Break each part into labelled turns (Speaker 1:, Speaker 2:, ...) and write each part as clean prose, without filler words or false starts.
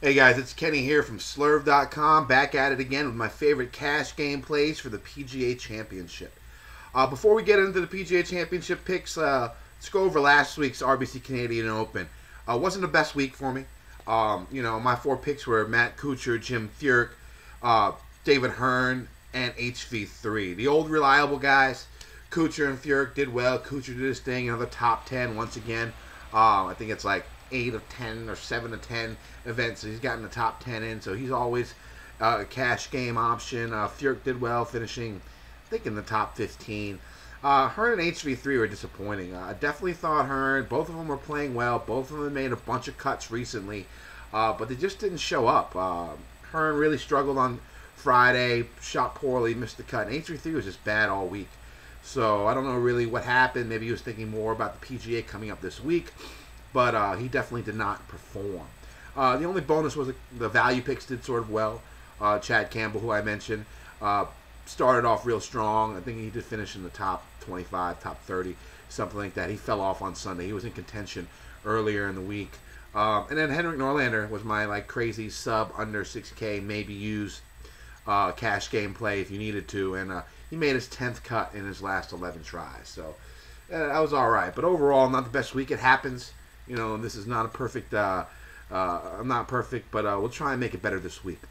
Speaker 1: Hey guys, it's Kenny here from Slurve.com, back at it again with my favorite cash game plays for the PGA Championship. Before we get into the PGA Championship picks, let's go over last week's RBC Canadian Open. Wasn't the best week for me. My four picks were Matt Kuchar, Jim Furyk, David Hearn, and HV3. The old reliable guys, Kuchar and Furyk did well. Kuchar did his thing, another top 10 once again. I think it's like 8 of 10 or 7 of 10 events. So he's gotten the top 10 in, so he's always a cash game option. Furyk did well, finishing, I think, in the top 15. Hearn and HV3 were disappointing. I definitely thought Hearn, both of them were playing well. Both of them made a bunch of cuts recently, but they just didn't show up. Hearn really struggled on Friday, shot poorly, missed the cut. And HV3 was just bad all week. So I don't know really what happened. Maybe he was thinking more about the PGA coming up this week, but he definitely did not perform. The only bonus was the value picks did sort of well. Chad Campbell, who I mentioned, started off real strong. I think he did finish in the top 25, top 30, something like that. He fell off on Sunday. He was in contention earlier in the week. And then Henrik Norlander was my crazy sub under 6K, maybe use cash game play if you needed to. And he made his 10th cut in his last 11 tries. So that was all right. But overall, not the best week. It happens. This is not a perfect... I'm not perfect, but we'll try and make it better this week.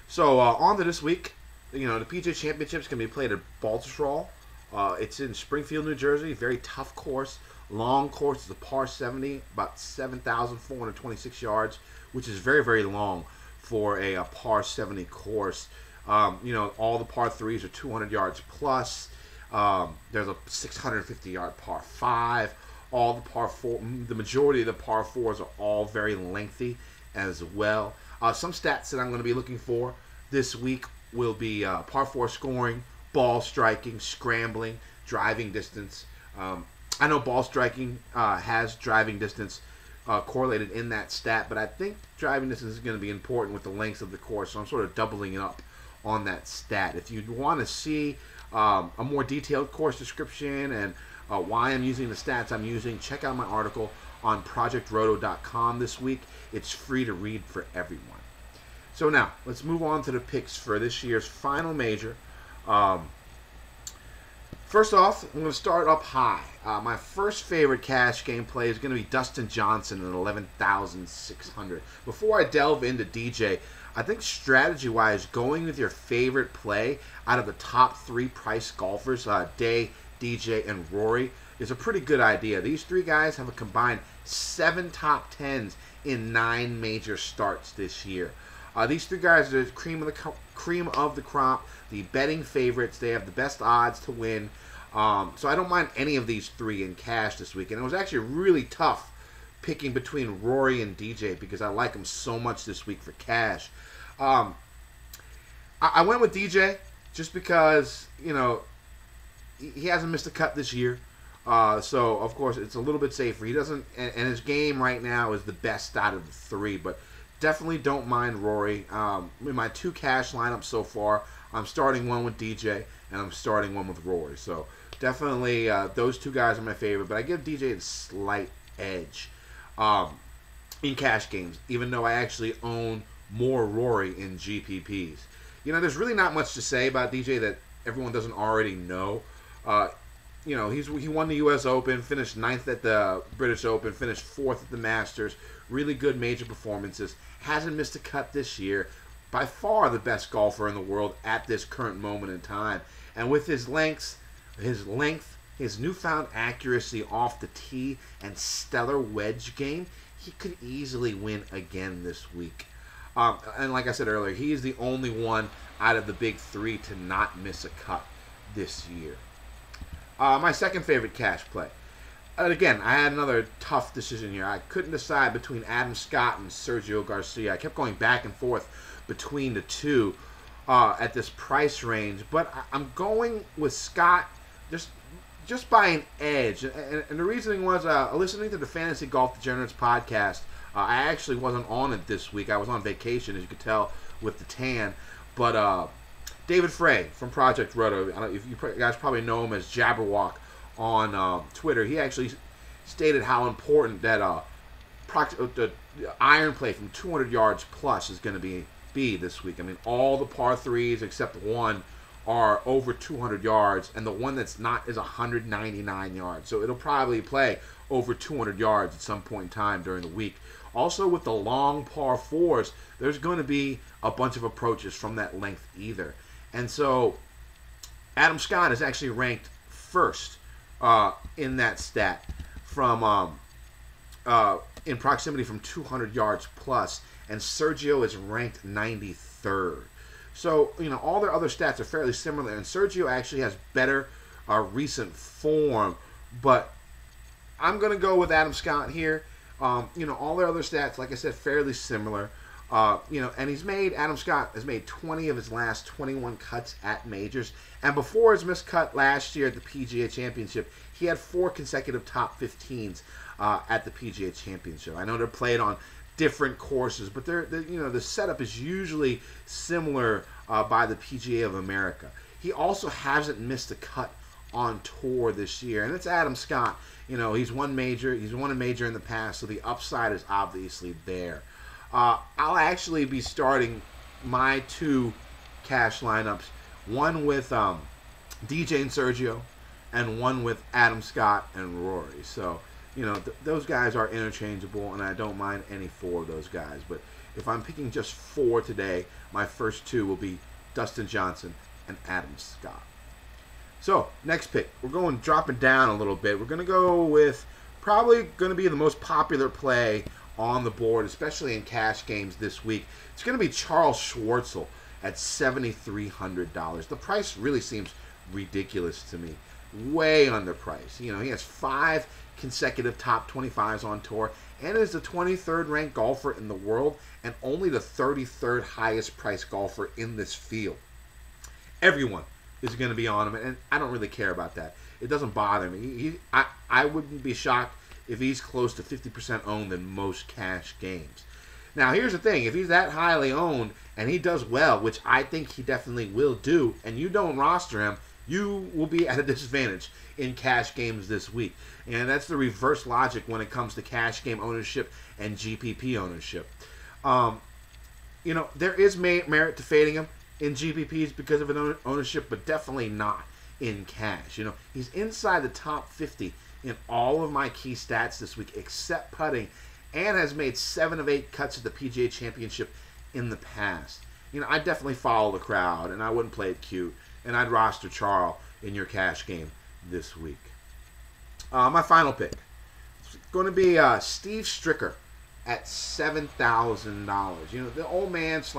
Speaker 1: So on to this week. The PGA Championship is going to be played at Baltusrol. It's in Springfield, New Jersey. Very tough course. Long course. It's a par 70, about 7,426 yards, which is very, very long for a par 70 course. All the par 3s are 200 yards plus. There's a 650-yard par 5. All the par 4, the majority of the par 4s are all very lengthy as well. Some stats that I'm going to be looking for this week will be par 4 scoring, ball striking, scrambling, driving distance. I know ball striking has driving distance correlated in that stat, but I think driving distance is going to be important with the length of the course, so I'm sort of doubling it up on that stat. If you want to see a more detailed course description and why I'm using the stats I'm using, check out my article on projectroto.com this week. It's free to read for everyone. So now, let's move on to the picks for this year's final major. First off, I'm going to start up high. My first favorite cash game play is going to be Dustin Johnson at 11,600. Before I delve into DJ, I think strategy-wise, going with your favorite play out of the top 3 price golfers, Day, DJ, and Rory, is a pretty good idea. These 3 guys have a combined 7 top 10s in 9 major starts this year. These 3 guys are the cream of the crop, the betting favorites. They have the best odds to win. So I don't mind any of these 3 in cash this week. And it was actually really tough picking between Rory and DJ because I like them so much this week for cash. I went with DJ just because, he hasn't missed a cut this year. So, of course, it's a little bit safer. He doesn't, and his game right now is the best out of the 3, but definitely don't mind Rory. In my 2 cash lineups so far, I'm starting one with DJ, and I'm starting one with Rory. So, definitely, those 2 guys are my favorite, but I give DJ a slight edge in cash games, even though I actually own more Rory in GPPs. There's really not much to say about DJ that everyone doesn't already know. He won the U.S. Open, finished 9th at the British Open, finished 4th at the Masters. Really good major performances. Hasn't missed a cut this year. By far the best golfer in the world at this current moment in time. And with his length, his newfound accuracy off the tee, and stellar wedge game, he could easily win again this week. And like I said earlier, he is the only one out of the big 3 to not miss a cut this year. My second favorite cash play. And again, I had another tough decision here. I couldn't decide between Adam Scott and Sergio Garcia. I kept going back and forth between the 2 at this price range. But I'm going with Scott just by an edge. And the reasoning was listening to the Fantasy Golf Degenerates podcast. I actually wasn't on it this week. I was on vacation, as you could tell, with the tan. But David Frey from Project Roto, I don't know if you guys probably know him as Jabberwock on Twitter. He actually stated how important that the iron play from 200 yards plus is going to be this week. I mean, all the par threes except one are over 200 yards, and the one that's not is 199 yards. So it'll probably play over 200 yards at some point in time during the week. Also, with the long par fours, there's going to be a bunch of approaches from that length either. And so Adam Scott is actually ranked first in that stat from in proximity from 200 yards plus, and Sergio is ranked 93rd. So, all their other stats are fairly similar, and Sergio actually has better recent form, but I'm going to go with Adam Scott here. All their other stats, like I said, fairly similar. And Adam Scott has made 20 of his last 21 cuts at majors, and before his missed cut last year at the PGA Championship, he had 4 consecutive top 15s at the PGA Championship. I know they're played on different courses, but the setup is usually similar by the PGA of America. He also hasn't missed a cut on tour this year, and it's Adam Scott. He's won a major in the past, so the upside is obviously there. I'll actually be starting my 2 cash lineups, one with DJ and Sergio, and one with Adam Scott and Rory. So those guys are interchangeable, and I don't mind any 4 of those guys. But if I'm picking just 4 today, my first 2 will be Dustin Johnson and Adam Scott. So, next pick. We're dropping down a little bit. We're going to go with probably going to be the most popular play on the board, especially in cash games this week. It's going to be Charles Schwartzel at $7,300. The price really seems ridiculous to me. Way underpriced. He has 5 consecutive top 25s on tour and is the 23rd ranked golfer in the world and only the 33rd highest priced golfer in this field. Everyone is going to be on him, and I don't really care about that. It doesn't bother me. I wouldn't be shocked if he's close to 50% owned in most cash games. Now, here's the thing. If he's that highly owned and he does well, which I think he definitely will do, and you don't roster him, you will be at a disadvantage in cash games this week. And that's the reverse logic when it comes to cash game ownership and GPP ownership. There is merit to fading him in GPPs because of an ownership, but definitely not in cash. He's inside the top 50 in all of my key stats this week, except putting, and has made 7 of 8 cuts at the PGA Championship in the past. I definitely follow the crowd, and I wouldn't play it cute, and I'd roster Charles in your cash game this week. My final pick is going to be Steve Stricker at $7,000. The old man /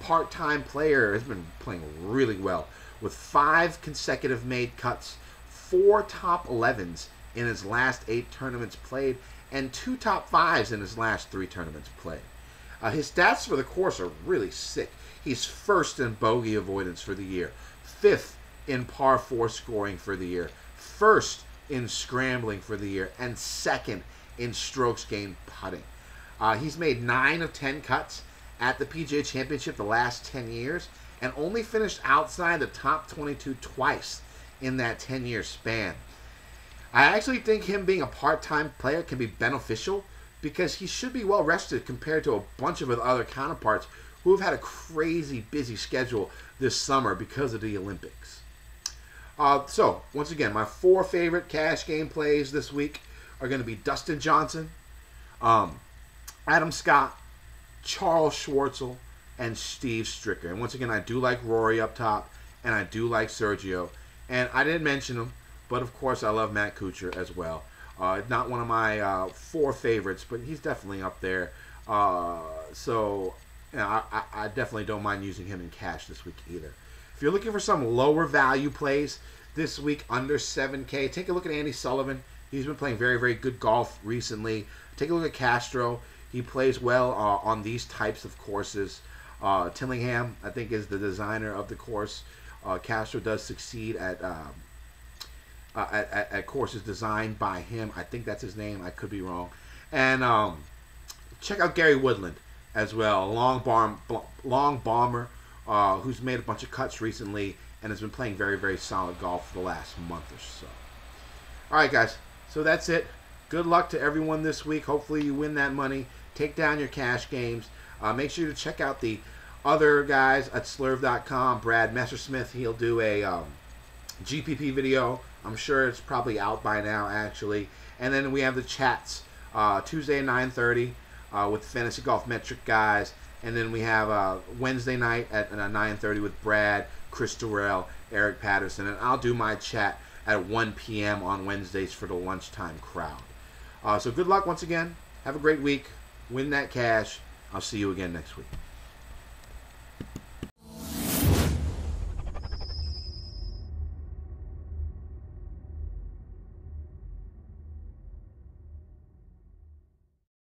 Speaker 1: part-time player has been playing really well with 5 consecutive made cuts, 4 top 11s in his last 8 tournaments played, and 2 top 5s in his last 3 tournaments played. His stats for the course are really sick. He's 1st in bogey avoidance for the year, 5th in par 4 scoring for the year, 1st in scrambling for the year, and 2nd in strokes gained putting. He's made 9 of 10 cuts at the PGA Championship the last 10 years, and only finished outside the top 22 twice in that 10-year span. I actually think him being a part-time player can be beneficial because he should be well rested compared to a bunch of other counterparts who have had a crazy busy schedule this summer because of the Olympics. So, once again, my 4 favorite cash game plays this week are going to be Dustin Johnson, Adam Scott, Charles Schwartzel, and Steve Stricker. And once again, I do like Rory up top, and I do like Sergio. And I didn't mention him, but of course I love Matt Kuchar as well. Not one of my 4 favorites, but he's definitely up there. So I definitely don't mind using him in cash this week either. If you're looking for some lower value plays this week under $7K, take a look at Andy Sullivan. He's been playing very, very good golf recently. Take a look at Castro. He plays well on these types of courses. Tillingham, I think, is the designer of the course. Castro does succeed at courses designed by him. I think that's his name. I could be wrong. And check out Gary Woodland as well, a long bomber who's made a bunch of cuts recently and has been playing very, very solid golf for the last month or so. All right, guys. So that's it. good luck to everyone this week. Hopefully you win that money. Take down your cash games. Make sure to check out the other guys at slurve.com. Brad Messersmith, he'll do a GPP video. I'm sure it's probably out by now, actually. And then we have the chats Tuesday at 9:30 with the Fantasy Golf Metric guys. And then we have Wednesday night at 9:30 with Brad, Chris Durrell, Eric Patterson. And I'll do my chat at 1 p.m. on Wednesdays for the lunchtime crowd. So good luck once again. Have a great week. Win that cash. I'll see you again next week.